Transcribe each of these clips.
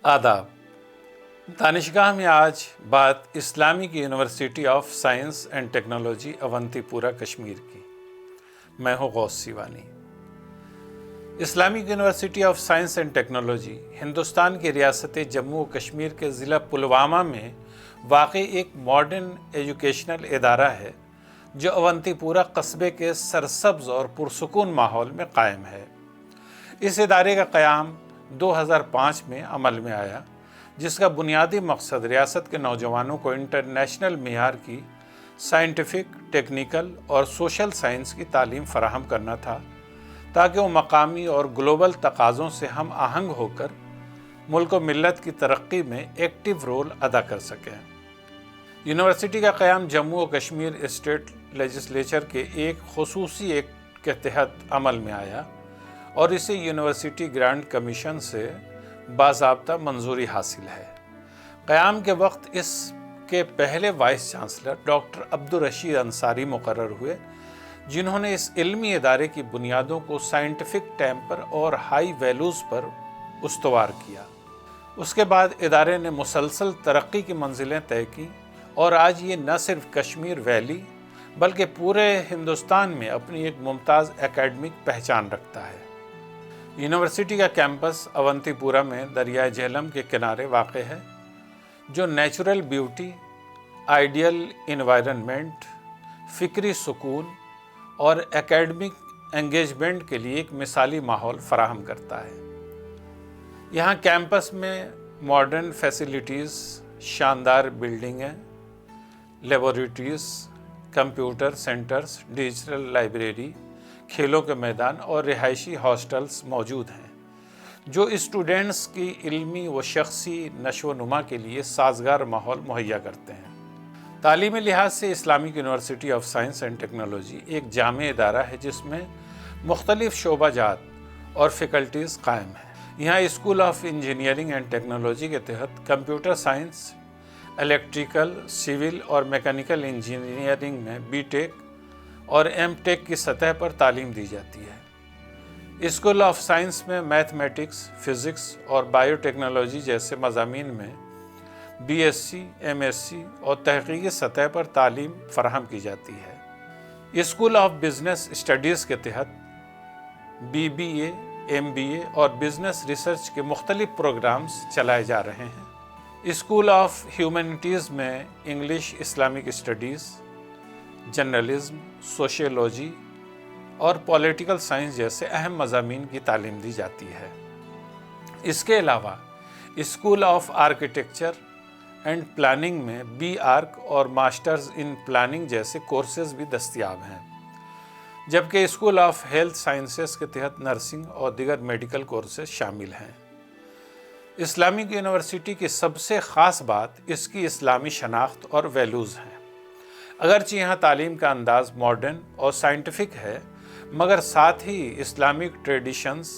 آداب۔ دانشگاہ میں آج بات Islamic University of Science and Technology Awantipora Kashmir کی۔ میں ہوں Ghaus Siwani. Islamic University of Science and Technology Hindustan کی ریاست جموں و کشمیر کے ضلع پلوامہ میں واقع ایک ماڈرن ایجوکیشنل ادارہ ہے جو اونتی پورہ قصبے کے سرسبز اور پرسکون ماحول میں قائم ہے۔ اس ادارے کا قیام 2005 میں عمل میں آیا، جس کا بنیادی مقصد ریاست کے نوجوانوں کو انٹرنیشنل معیار کی سائنٹیفک، ٹیکنیکل اور سوشل سائنس کی تعلیم فراہم کرنا تھا تاکہ وہ مقامی اور گلوبل تقاضوں سے ہم آہنگ ہو کر ملک و ملت کی ترقی میں ایکٹیو رول ادا کر سکیں۔ یونیورسٹی کا قیام جموں و کشمیر اسٹیٹ لیجسلیچر کے ایک خصوصی ایکٹ کے تحت عمل میں آیا اور اسے یونیورسٹی گرانٹ کمیشن سے باضابطہ منظوری حاصل ہے۔ قیام کے وقت اس کے پہلے vice chancellor doctor Abdul Rashid Ansari مقرر ہوئے، جنہوں نے اس علمی ادارے کی بنیادوں کو سائنٹیفک ٹیمپر اور ہائی ویلیوز پر استوار کیا۔ اس کے بعد ادارے نے مسلسل ترقی کی منزلیں طے کی اور آج یہ نہ صرف کشمیر ویلی بلکہ پورے ہندوستان میں اپنی ایک ممتاز اکیڈمک پہچان رکھتا ہے۔ یونیورسٹی کا کیمپس اونتی پورہ میں دریائے جہلم کے کنارے واقع ہے، جو نیچرل بیوٹی، آئیڈیل انوائرنمنٹ، فکری سکون اور اکیڈمک انگیجمنٹ کے لیے ایک مثالی ماحول فراہم کرتا ہے۔ یہاں کیمپس میں ماڈرن فیسلٹیز، شاندار بلڈنگیں، laboratories, computer centres, digital library, کھیلوں کے میدان اور رہائشی ہاسٹلز موجود ہیں، جو اسٹوڈنٹس کی علمی و شخصی نشو و نما کے لیے سازگار ماحول مہیا کرتے ہیں۔ تعلیمی لحاظ سے Islamic University of Science and technology ایک جامع ادارہ ہے جس میں مختلف شعبہ جات اور فیکلٹیز قائم ہیں۔ یہاں school of engineering and technology کے تحت کمپیوٹر سائنس، الیکٹریکل، سول اور میکینیکل انجینئرنگ میں بی ٹیک اور ایم ٹیک کی سطح پر تعلیم دی جاتی ہے۔ اسکول آف سائنس میں میتھمیٹکس، فزکس اور بائیو ٹیکنالوجی جیسے مضامین میں B S C, M S C اور تحقیقی سطح پر تعلیم فراہم کی جاتی ہے۔ اسکول آف بزنس اسٹڈیز کے تحت B B A, M B A اور بزنس ریسرچ کے مختلف پروگرامز چلائے جا رہے ہیں۔ اسکول آف ہیومینٹیز میں English, Islamic studies, journalism, sociology اور پولیٹیکل سائنس جیسے اہم مضامین کی تعلیم دی جاتی ہے۔ اس کے علاوہ school of architecture and planning میں بی آرک اور ماسٹرز ان پلاننگ جیسے کورسز بھی دستیاب ہیں، جبکہ اسکول آف ہیلتھ سائنسز کے تحت نرسنگ اور دیگر میڈیکل کورسز شامل ہیں۔ اسلامک یونیورسٹی کی سب سے خاص بات اس کی اسلامی شناخت اور ویلیوز ہیں۔ اگرچہ یہاں تعلیم کا انداز ماڈرن اور سائنٹیفک ہے، مگر ساتھ ہی اسلامک ٹریڈیشنز،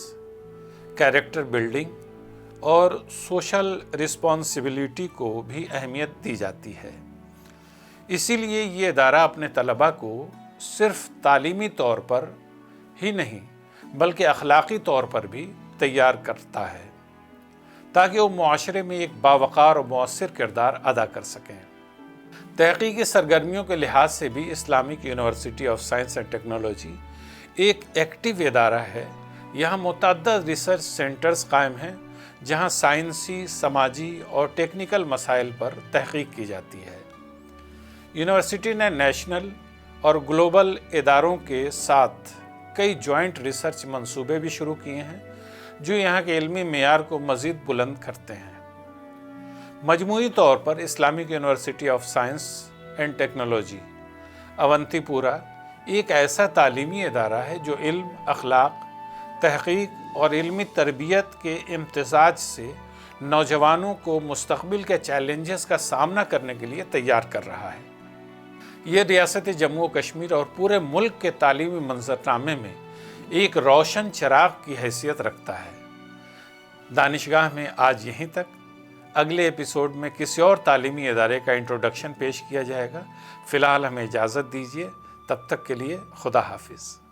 کیریکٹر بلڈنگ اور سوشل رسپانسبلٹی کو بھی اہمیت دی جاتی ہے۔ اسی لیے یہ ادارہ اپنے طلباء کو صرف تعلیمی طور پر ہی نہیں بلکہ اخلاقی طور پر بھی تیار کرتا ہے تاکہ وہ معاشرے میں ایک باوقار اور مؤثر کردار ادا کر سکیں۔ تحقیقی سرگرمیوں کے لحاظ سے بھی Islamic University of Science and technology ایک ایکٹیو ادارہ ہے۔ یہاں متعدد ریسرچ سینٹرز قائم ہیں جہاں سائنسی، سماجی اور ٹیکنیکل مسائل پر تحقیق کی جاتی ہے۔ یونیورسٹی نے نیشنل اور گلوبل اداروں کے ساتھ کئی جوائنٹ ریسرچ منصوبے بھی شروع کیے ہیں جو یہاں کے علمی معیار کو مزید بلند کرتے ہیں۔ مجموعی طور پر Islamic University of Science and Technology Awantipora ایک ایسا تعلیمی ادارہ ہے جو علم، اخلاق، تحقیق اور علمی تربیت کے امتزاج سے نوجوانوں کو مستقبل کے چیلنجز کا سامنا کرنے کے لیے تیار کر رہا ہے۔ یہ ریاست جموں و کشمیر اور پورے ملک کے تعلیمی منظرنامے میں ایک روشن چراغ کی حیثیت رکھتا ہے۔ دانشگاہ میں آج یہیں تک۔ اگلے ایپیسوڈ میں کسی اور تعلیمی ادارے کا انٹروڈکشن پیش کیا جائے گا۔ فی الحال ہمیں اجازت دیجیے، تب تک کے لیے خدا حافظ۔